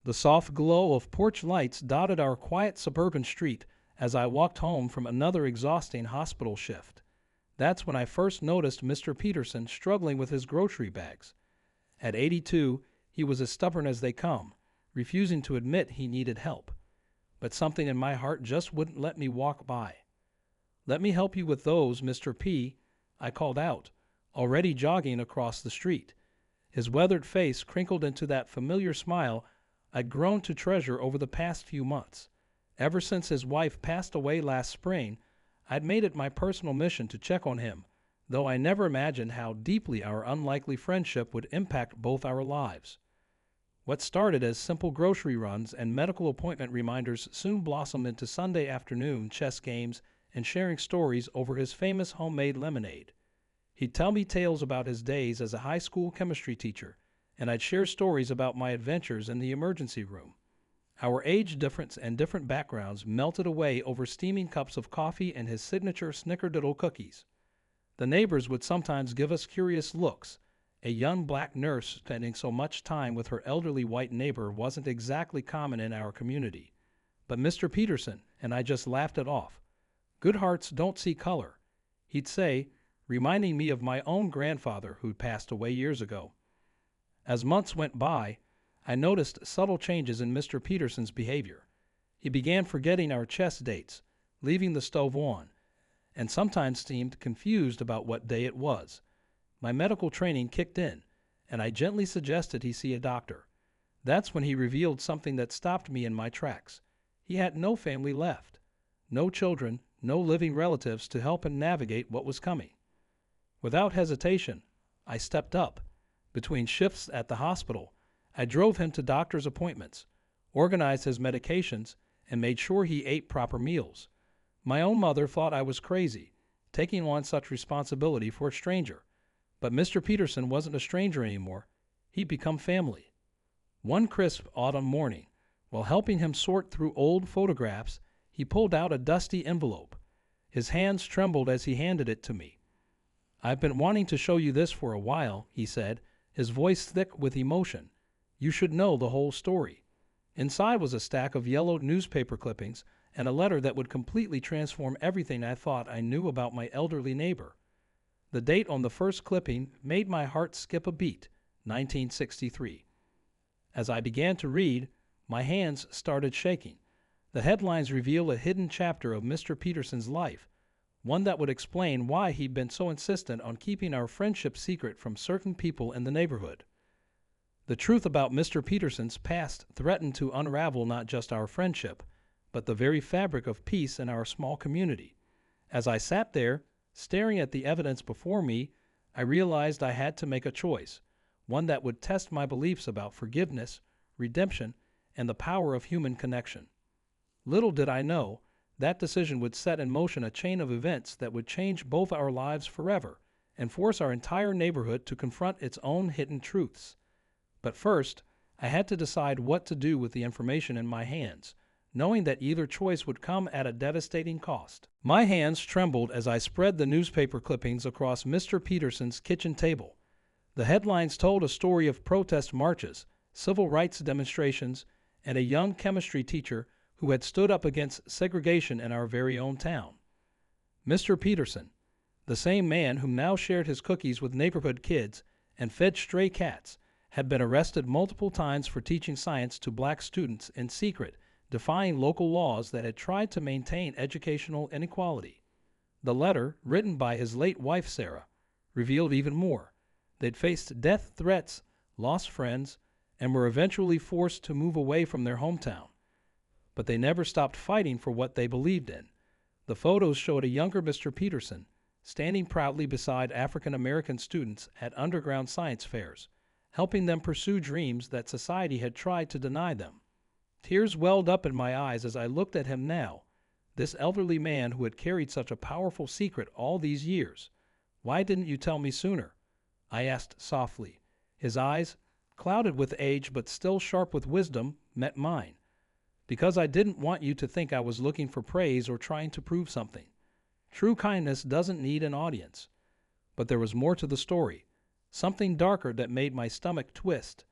The soft glow of porch lights dotted our quiet suburban street as I walked home from another exhausting hospital shift. That's when I first noticed Mr. Peterson struggling with his grocery bags. At 82, he was as stubborn as they come, refusing to admit he needed help. But something in my heart just wouldn't let me walk by. "Let me help you with those, Mr. P," I called out, already jogging across the street. His weathered face crinkled into that familiar smile I'd grown to treasure over the past few months. Ever since his wife passed away last spring, I'd made it my personal mission to check on him, though I never imagined how deeply our unlikely friendship would impact both our lives. What started as simple grocery runs and medical appointment reminders soon blossomed into Sunday afternoon chess games and sharing stories over his famous homemade lemonade. He'd tell me tales about his days as a high school chemistry teacher, and I'd share stories about my adventures in the emergency room. Our age difference and different backgrounds melted away over steaming cups of coffee and his signature snickerdoodle cookies. The neighbors would sometimes give us curious looks. A young black nurse spending so much time with her elderly white neighbor wasn't exactly common in our community. But Mr. Peterson and I just laughed it off. "Good hearts don't see color," he'd say, reminding me of my own grandfather who'd passed away years ago. As months went by, I noticed subtle changes in Mr. Peterson's behavior. He began forgetting our chess dates, leaving the stove on, and sometimes seemed confused about what day it was. My medical training kicked in, and I gently suggested he see a doctor. That's when he revealed something that stopped me in my tracks. He had no family left, no children, no living relatives to help him navigate what was coming. Without hesitation, I stepped up. Between shifts at the hospital, I drove him to doctor's appointments, organized his medications, and made sure he ate proper meals. My own mother thought I was crazy, taking on such responsibility for a stranger. But Mr. Peterson wasn't a stranger anymore. He'd become family. One crisp autumn morning, while helping him sort through old photographs, he pulled out a dusty envelope. His hands trembled as he handed it to me. "I've been wanting to show you this for a while," he said, his voice thick with emotion. "You should know the whole story." Inside was a stack of yellowed newspaper clippings and a letter that would completely transform everything I thought I knew about my elderly neighbor. The date on the first clipping made my heart skip a beat, 1963. As I began to read, my hands started shaking. The headlines reveal a hidden chapter of Mr. Peterson's life, one that would explain why he'd been so insistent on keeping our friendship secret from certain people in the neighborhood. The truth about Mr. Peterson's past threatened to unravel not just our friendship, but the very fabric of peace in our small community. As I sat there, staring at the evidence before me, I realized I had to make a choice, one that would test my beliefs about forgiveness, redemption, and the power of human connection. Little did I know, that decision would set in motion a chain of events that would change both our lives forever and force our entire neighborhood to confront its own hidden truths. But first, I had to decide what to do with the information in my hands, knowing that either choice would come at a devastating cost. My hands trembled as I spread the newspaper clippings across Mr. Peterson's kitchen table. The headlines told a story of protest marches, civil rights demonstrations, and a young chemistry teacher who had stood up against segregation in our very own town. Mr. Peterson, the same man who now shared his cookies with neighborhood kids and fed stray cats, had been arrested multiple times for teaching science to black students in secret, defying local laws that had tried to maintain educational inequality. The letter, written by his late wife Sarah, revealed even more. They'd faced death threats, lost friends, and were eventually forced to move away from their hometown. But they never stopped fighting for what they believed in. The photos showed a younger Mr. Peterson standing proudly beside African American students at underground science fairs, helping them pursue dreams that society had tried to deny them. Tears welled up in my eyes as I looked at him now, this elderly man who had carried such a powerful secret all these years. "Why didn't you tell me sooner?" I asked softly. His eyes, clouded with age but still sharp with wisdom, met mine. "Because I didn't want you to think I was looking for praise or trying to prove something. True kindness doesn't need an audience." But there was more to the story, something darker that made my stomach twist.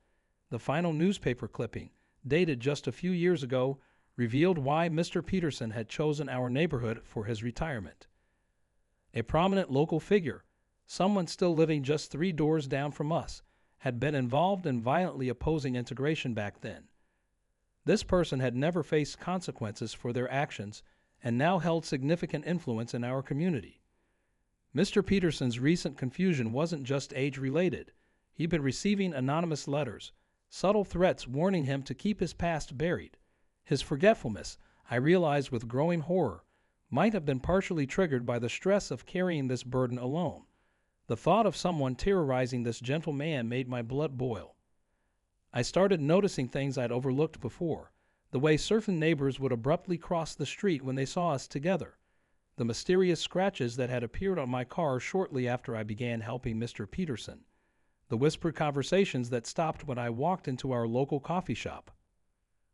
The final newspaper clipping, dated just a few years ago, revealed why Mr. Peterson had chosen our neighborhood for his retirement. A prominent local figure, someone still living just 3 doors down from us, had been involved in violently opposing integration back then. This person had never faced consequences for their actions and now held significant influence in our community. Mr. Peterson's recent confusion wasn't just age-related. He'd been receiving anonymous letters, subtle threats warning him to keep his past buried. His forgetfulness, I realized with growing horror, might have been partially triggered by the stress of carrying this burden alone. The thought of someone terrorizing this gentle man made my blood boil. I started noticing things I'd overlooked before, the way certain neighbors would abruptly cross the street when they saw us together, the mysterious scratches that had appeared on my car shortly after I began helping Mr. Peterson, the whispered conversations that stopped when I walked into our local coffee shop.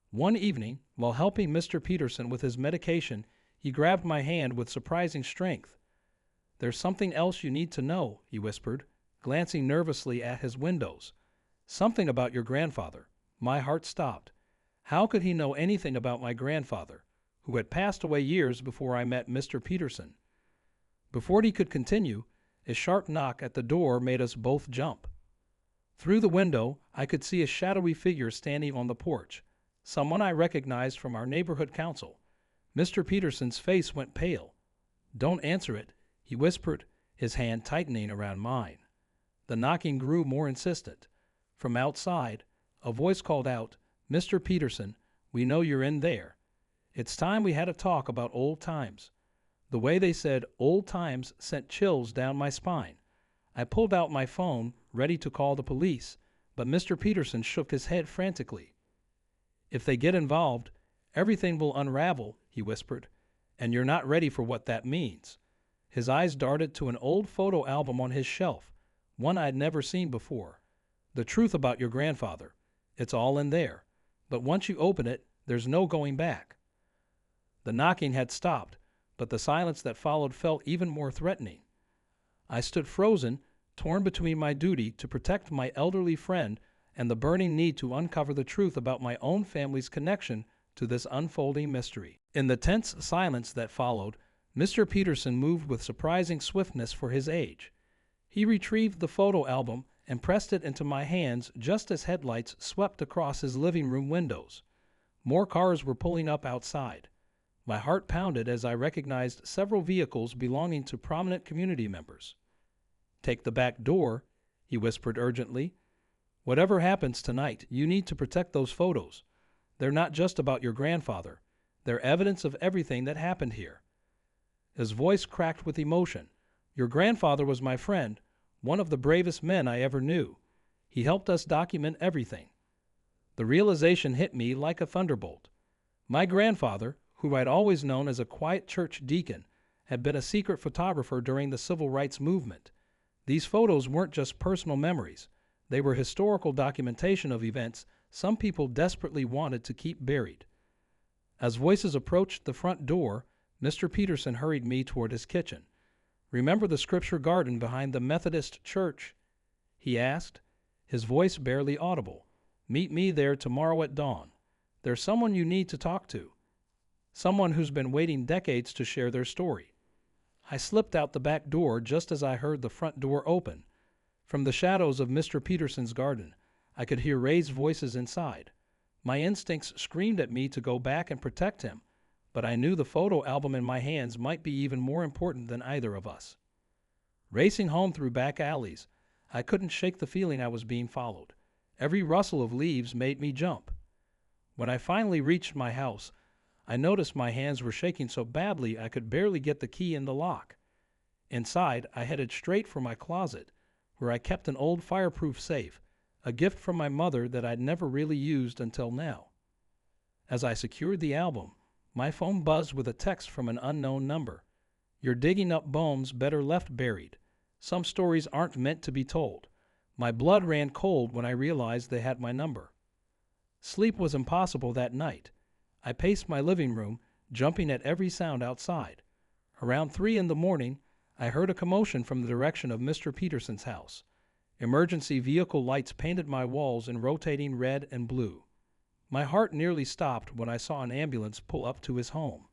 One evening, while helping Mr. Peterson with his medication, he grabbed my hand with surprising strength. "There's something else you need to know," he whispered, glancing nervously at his windows. "Something about your grandfather." My heart stopped. How could he know anything about my grandfather, who had passed away years before I met Mr. Peterson? Before he could continue, a sharp knock at the door made us both jump. Through the window, I could see a shadowy figure standing on the porch, someone I recognized from our neighborhood council. Mr. Peterson's face went pale. "Don't answer it," he whispered, his hand tightening around mine. The knocking grew more insistent. From outside, a voice called out, "Mr. Peterson, we know you're in there. It's time we had a talk about old times." The way they said "old times" sent chills down my spine. I pulled out my phone, ready to call the police, but Mr. Peterson shook his head frantically. "If they get involved, everything will unravel," he whispered, "and you're not ready for what that means." His eyes darted to an old photo album on his shelf, one I'd never seen before. "The truth about your grandfather. It's all in there. But once you open it, there's no going back." The knocking had stopped, but the silence that followed felt even more threatening. I stood frozen, torn between my duty to protect my elderly friend and the burning need to uncover the truth about my own family's connection to this unfolding mystery. In the tense silence that followed, Mr. Peterson moved with surprising swiftness for his age. He retrieved the photo album and pressed it into my hands just as headlights swept across his living room windows. More cars were pulling up outside. My heart pounded as I recognized several vehicles belonging to prominent community members. "Take the back door," he whispered urgently. "Whatever happens tonight, you need to protect those photos. They're not just about your grandfather. They're evidence of everything that happened here." His voice cracked with emotion. "Your grandfather was my friend, one of the bravest men I ever knew. He helped us document everything." The realization hit me like a thunderbolt. My grandfather, who I'd always known as a quiet church deacon, had been a secret photographer during the civil rights movement. These photos weren't just personal memories. They were historical documentation of events some people desperately wanted to keep buried. As voices approached the front door, Mr. Peterson hurried me toward his kitchen. "Remember the scripture garden behind the Methodist church?" he asked, his voice barely audible. "Meet me there tomorrow at dawn. There's someone you need to talk to. Someone who's been waiting decades to share their story." I slipped out the back door just as I heard the front door open. From the shadows of Mr. Peterson's garden, I could hear raised voices inside. My instincts screamed at me to go back and protect him, but I knew the photo album in my hands might be even more important than either of us. Racing home through back alleys, I couldn't shake the feeling I was being followed. Every rustle of leaves made me jump. When I finally reached my house, I noticed my hands were shaking so badly I could barely get the key in the lock. Inside, I headed straight for my closet, where I kept an old fireproof safe, a gift from my mother that I'd never really used until now. As I secured the album, my phone buzzed with a text from an unknown number. "You're digging up bones better left buried. Some stories aren't meant to be told." My blood ran cold when I realized they had my number. Sleep was impossible that night. I paced my living room, jumping at every sound outside. Around 3 in the morning, I heard a commotion from the direction of Mr. Peterson's house. Emergency vehicle lights painted my walls in rotating red and blue. My heart nearly stopped when I saw an ambulance pull up to his home.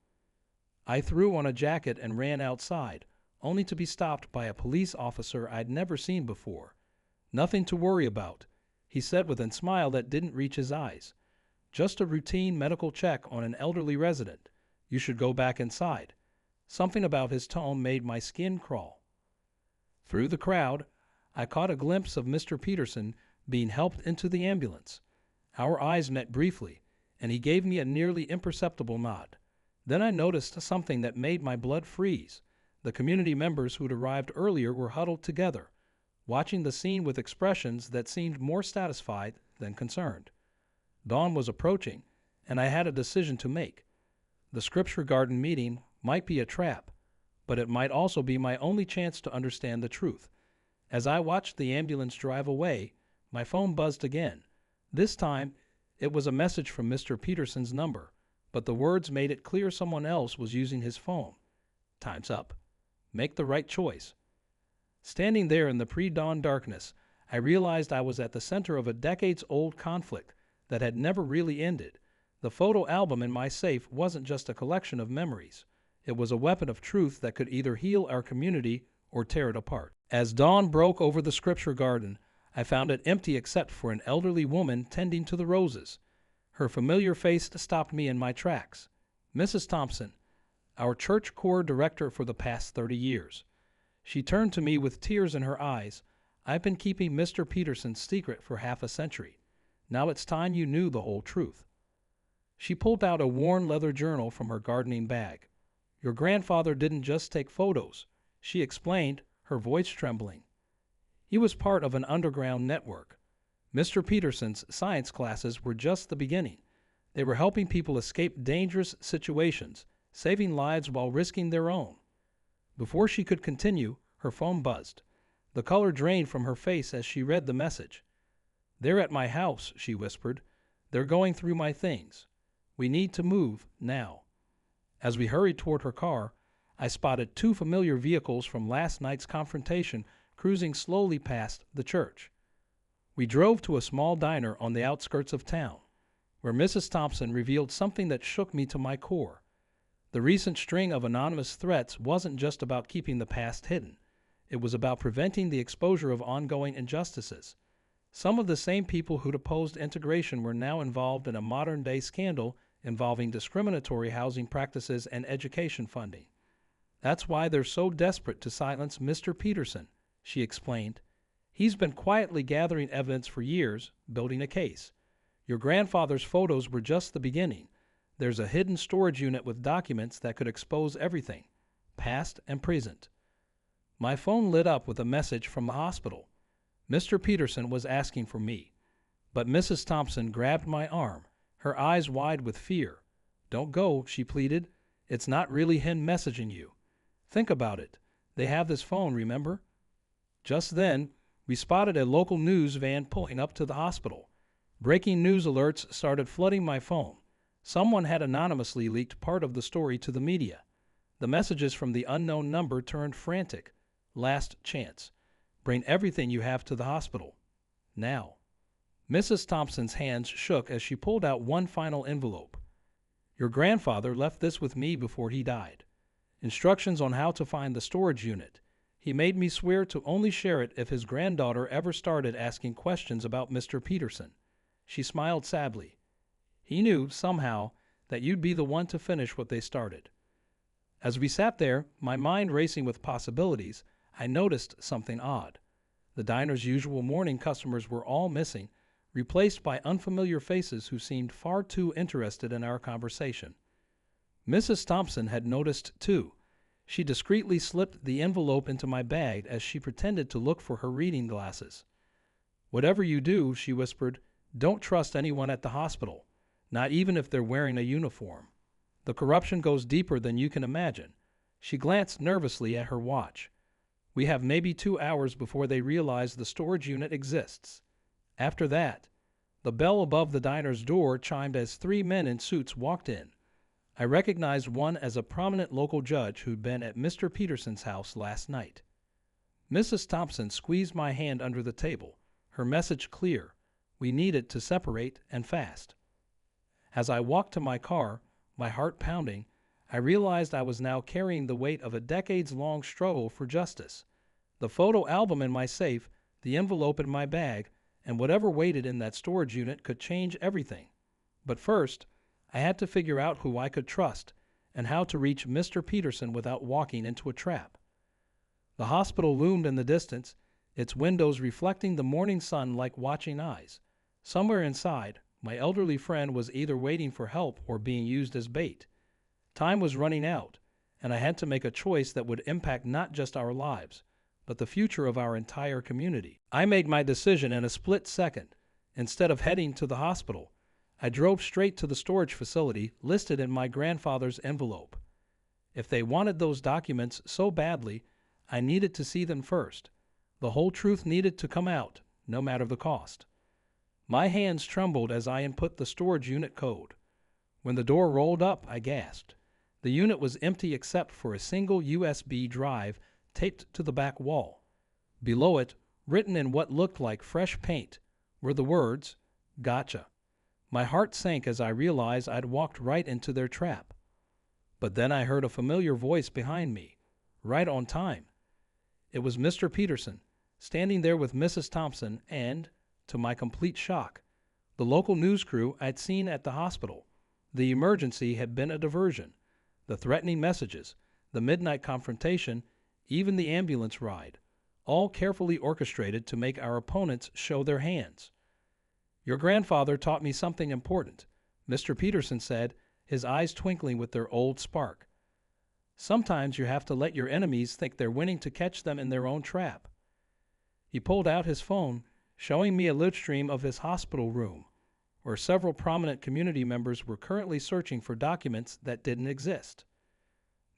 I threw on a jacket and ran outside, only to be stopped by a police officer I'd never seen before. "Nothing to worry about," he said with a smile that didn't reach his eyes. "Just a routine medical check on an elderly resident. You should go back inside." Something about his tone made my skin crawl. Through the crowd, I caught a glimpse of Mr. Peterson being helped into the ambulance. Our eyes met briefly, and he gave me a nearly imperceptible nod. Then I noticed something that made my blood freeze. The community members who'd arrived earlier were huddled together, watching the scene with expressions that seemed more satisfied than concerned. Dawn was approaching, and I had a decision to make. The Scripture Garden meeting might be a trap, but it might also be my only chance to understand the truth. As I watched the ambulance drive away, my phone buzzed again. This time, it was a message from Mr. Peterson's number, but the words made it clear someone else was using his phone. "Time's up. Make the right choice." Standing there in the pre-dawn darkness, I realized I was at the center of a decades-old conflict that had never really ended. The photo album in my safe wasn't just a collection of memories. It was a weapon of truth that could either heal our community or tear it apart. As dawn broke over the Scripture Garden, I found it empty except for an elderly woman tending to the roses. Her familiar face stopped me in my tracks. Mrs. Thompson, our church corps director for the past 30 years. She turned to me with tears in her eyes. "I've been keeping Mr. Peterson's secret for half a century. Now it's time you knew the whole truth." She pulled out a worn leather journal from her gardening bag. "Your grandfather didn't just take photos," she explained, her voice trembling. "He was part of an underground network. Mr. Peterson's science classes were just the beginning. They were helping people escape dangerous situations, saving lives while risking their own." Before she could continue, her phone buzzed. The color drained from her face as she read the message. "They're at my house," she whispered. "They're going through my things. We need to move now." As we hurried toward her car, I spotted 2 familiar vehicles from last night's confrontation cruising slowly past the church. We drove to a small diner on the outskirts of town, where Mrs. Thompson revealed something that shook me to my core. The recent string of anonymous threats wasn't just about keeping the past hidden. It was about preventing the exposure of ongoing injustices. Some of the same people who'd opposed integration were now involved in a modern-day scandal involving discriminatory housing practices and education funding. "That's why they're so desperate to silence Mr. Peterson," she explained. "He's been quietly gathering evidence for years, building a case. Your grandfather's photos were just the beginning. There's a hidden storage unit with documents that could expose everything, past and present." My phone lit up with a message from the hospital. Mr. Peterson was asking for me. But Mrs. Thompson grabbed my arm, her eyes wide with fear. "Don't go," she pleaded. "It's not really him messaging you. Think about it. They have this phone, remember?" Just then, we spotted a local news van pulling up to the hospital. Breaking news alerts started flooding my phone. Someone had anonymously leaked part of the story to the media. The messages from the unknown number turned frantic. "Last chance. Bring everything you have to the hospital. Now." Mrs. Thompson's hands shook as she pulled out one final envelope. "Your grandfather left this with me before he died. Instructions on how to find the storage unit. He made me swear to only share it if his granddaughter ever started asking questions about Mr. Peterson." She smiled sadly. "He knew, somehow, that you'd be the one to finish what they started." As we sat there, my mind racing with possibilities, I noticed something odd. The diner's usual morning customers were all missing, replaced by unfamiliar faces who seemed far too interested in our conversation. Mrs. Thompson had noticed too. She discreetly slipped the envelope into my bag as she pretended to look for her reading glasses. "Whatever you do," she whispered, "don't trust anyone at the hospital, not even if they're wearing a uniform. The corruption goes deeper than you can imagine." She glanced nervously at her watch. "We have maybe 2 hours before they realize the storage unit exists. After that," the bell above the diner's door chimed as 3 men in suits walked in. I recognized one as a prominent local judge who'd been at Mr. Peterson's house last night. Mrs. Thompson squeezed my hand under the table, her message clear. We needed to separate, and fast. As I walked to my car, my heart pounding, I realized I was now carrying the weight of a decades-long struggle for justice. The photo album in my safe, the envelope in my bag, and whatever waited in that storage unit could change everything. But first, I had to figure out who I could trust and how to reach Mr. Peterson without walking into a trap. The hospital loomed in the distance, its windows reflecting the morning sun like watching eyes. Somewhere inside, my elderly friend was either waiting for help or being used as bait. Time was running out, and I had to make a choice that would impact not just our lives, but the future of our entire community. I made my decision in a split second. Instead of heading to the hospital, I drove straight to the storage facility listed in my grandfather's envelope. If they wanted those documents so badly, I needed to see them first. The whole truth needed to come out, no matter the cost. My hands trembled as I input the storage unit code. When the door rolled up, I gasped. The unit was empty except for a single USB drive taped to the back wall. Below it, written in what looked like fresh paint, were the words, "Gotcha." My heart sank as I realized I'd walked right into their trap. But then I heard a familiar voice behind me, right on time. It was Mr. Peterson, standing there with Mrs. Thompson and, to my complete shock, the local news crew I'd seen at the hospital. The emergency had been a diversion. The threatening messages, the midnight confrontation, even the ambulance ride, all carefully orchestrated to make our opponents show their hands. "Your grandfather taught me something important," Mr. Peterson said, his eyes twinkling with their old spark. "Sometimes you have to let your enemies think they're winning to catch them in their own trap." He pulled out his phone, showing me a live stream of his hospital room, where several prominent community members were currently searching for documents that didn't exist.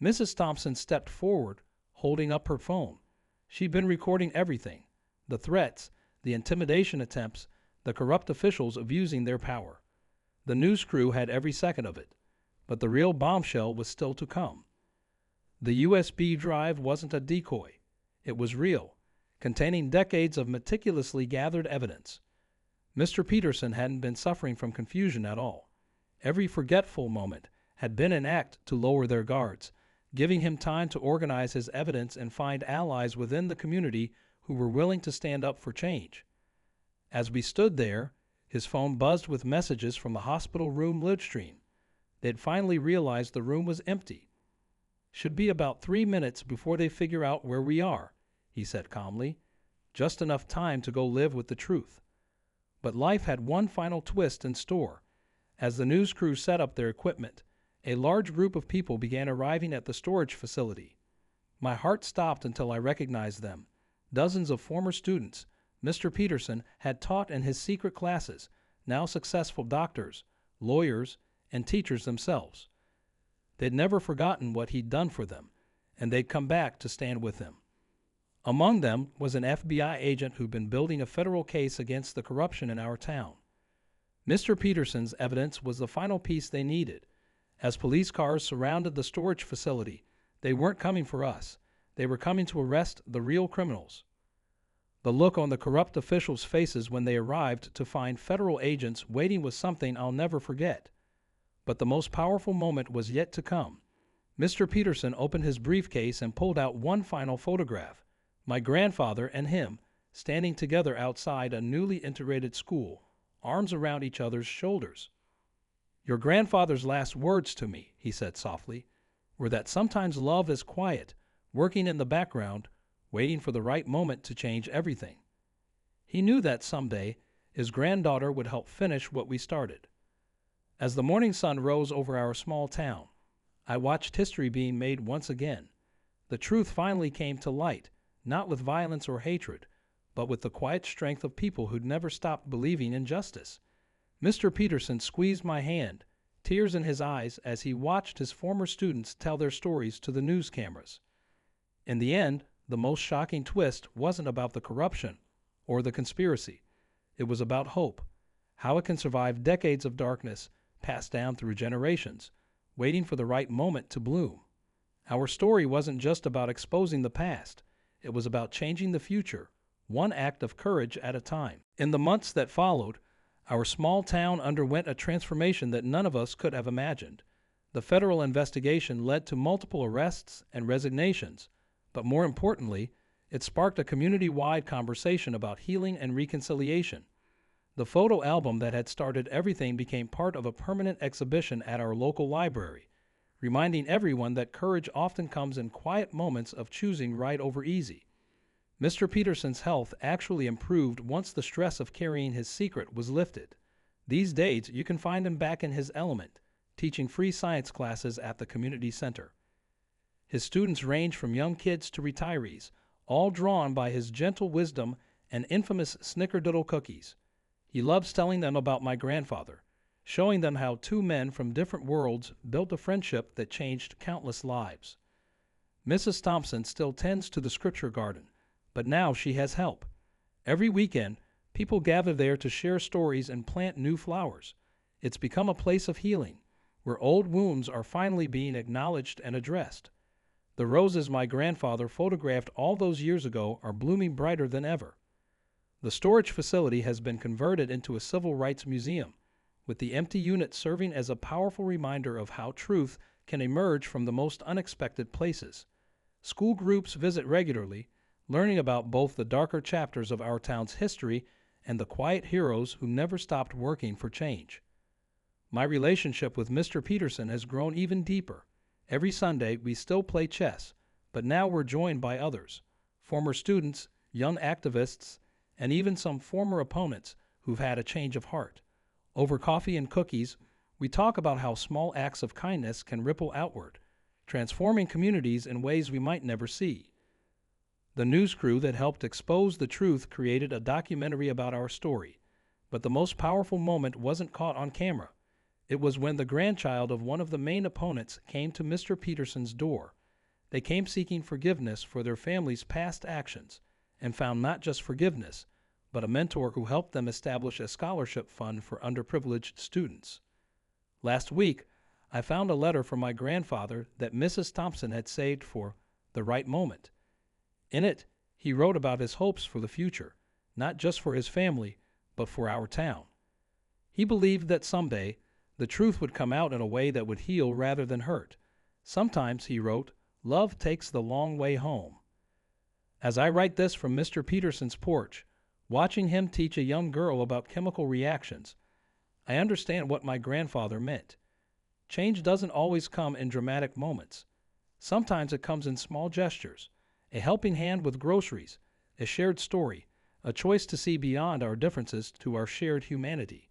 Mrs. Thompson stepped forward, holding up her phone. She'd been recording everything: the threats, the intimidation attempts, the corrupt officials abusing their power. The news crew had every second of it, but the real bombshell was still to come. The USB drive wasn't a decoy. It was real, containing decades of meticulously gathered evidence. Mr. Peterson hadn't been suffering from confusion at all. Every forgetful moment had been an act to lower their guards, giving him time to organize his evidence and find allies within the community who were willing to stand up for change. As we stood there, his phone buzzed with messages from the hospital room live stream. They'd finally realized the room was empty. "Should be about 3 minutes before they figure out where we are," he said calmly. "Just enough time to go live with the truth." But life had one final twist in store. As the news crew set up their equipment, a large group of people began arriving at the storage facility. My heart stopped until I recognized them. Dozens of former students Mr. Peterson had taught in his secret classes, now successful doctors, lawyers, and teachers themselves. They'd never forgotten what he'd done for them, and they'd come back to stand with him. Among them was an FBI agent who'd been building a federal case against the corruption in our town. Mr. Peterson's evidence was the final piece they needed. As police cars surrounded the storage facility, they weren't coming for us. They were coming to arrest the real criminals. The look on the corrupt officials' faces when they arrived to find federal agents waiting was something I'll never forget. But the most powerful moment was yet to come. Mr. Peterson opened his briefcase and pulled out one final photograph: my grandfather and him, standing together outside a newly integrated school, arms around each other's shoulders. "Your grandfather's last words to me," he said softly, "were that sometimes love is quiet, working in the background, waiting for the right moment to change everything." He knew that someday his granddaughter would help finish what we started. As the morning sun rose over our small town, I watched history being made once again. The truth finally came to light, not with violence or hatred, but with the quiet strength of people who'd never stopped believing in justice. Mr. Peterson squeezed my hand, tears in his eyes as he watched his former students tell their stories to the news cameras. In the end, the most shocking twist wasn't about the corruption or the conspiracy. It was about hope, how it can survive decades of darkness passed down through generations, waiting for the right moment to bloom. Our story wasn't just about exposing the past. It was about changing the future, one act of courage at a time. In the months that followed, Our small town underwent a transformation that none of us could have imagined. The federal investigation led to multiple arrests and resignations, but more importantly, it sparked a community-wide conversation about healing and reconciliation. The photo album that had started everything became part of a permanent exhibition at our local library, reminding everyone that courage often comes in quiet moments of choosing right over easy. Mr. Peterson's health actually improved once the stress of carrying his secret was lifted. These days, you can find him back in his element, teaching free science classes at the community center. His students range from young kids to retirees, all drawn by his gentle wisdom and infamous snickerdoodle cookies. He loves telling them about my grandfather, showing them how two men from different worlds built a friendship that changed countless lives. Mrs. Thompson still tends to the scripture garden, but now she has help. Every weekend, people gather there to share stories and plant new flowers. It's become a place of healing, where old wounds are finally being acknowledged and addressed. The roses my grandfather photographed all those years ago are blooming brighter than ever. The storage facility has been converted into a civil rights museum, with the empty unit serving as a powerful reminder of how truth can emerge from the most unexpected places. School groups visit regularly, learning about both the darker chapters of our town's history and the quiet heroes who never stopped working for change. My relationship with Mr. Peterson has grown even deeper. Every Sunday, we still play chess, but now we're joined by others, former students, young activists, and even some former opponents who've had a change of heart. Over coffee and cookies, we talk about how small acts of kindness can ripple outward, transforming communities in ways we might never see. The news crew that helped expose the truth created a documentary about our story, but the most powerful moment wasn't caught on camera. It was when the grandchild of one of the main opponents came to Mr. Peterson's door. They came seeking forgiveness for their family's past actions and found not just forgiveness, but a mentor who helped them establish a scholarship fund for underprivileged students. Last week, I found a letter from my grandfather that Mrs. Thompson had saved for the right moment. In it, he wrote about his hopes for the future, not just for his family, but for our town. He believed that someday, the truth would come out in a way that would heal rather than hurt. Sometimes, he wrote, love takes the long way home. As I write this from Mr. Peterson's porch, watching him teach a young girl about chemical reactions, I understand what my grandfather meant. Change doesn't always come in dramatic moments. Sometimes it comes in small gestures, a helping hand with groceries, a shared story, a choice to see beyond our differences to our shared humanity.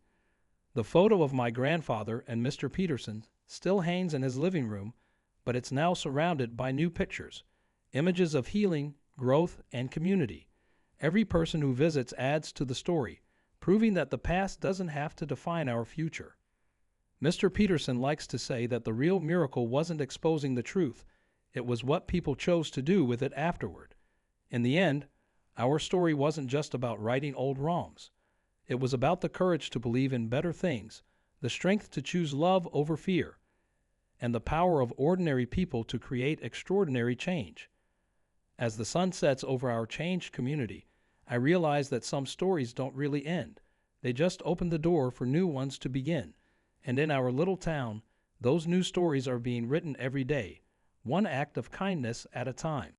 The photo of my grandfather and Mr. Peterson still hangs in his living room, but it's now surrounded by new pictures, images of healing, growth, and community. Every person who visits adds to the story, proving that the past doesn't have to define our future. Mr. Peterson likes to say that the real miracle wasn't exposing the truth, it was what people chose to do with it afterward. In the end, our story wasn't just about righting old wrongs. It was about the courage to believe in better things, the strength to choose love over fear, and the power of ordinary people to create extraordinary change. As the sun sets over our changed community, I realize that some stories don't really end. They just open the door for new ones to begin. And in our little town, those new stories are being written every day, one act of kindness at a time.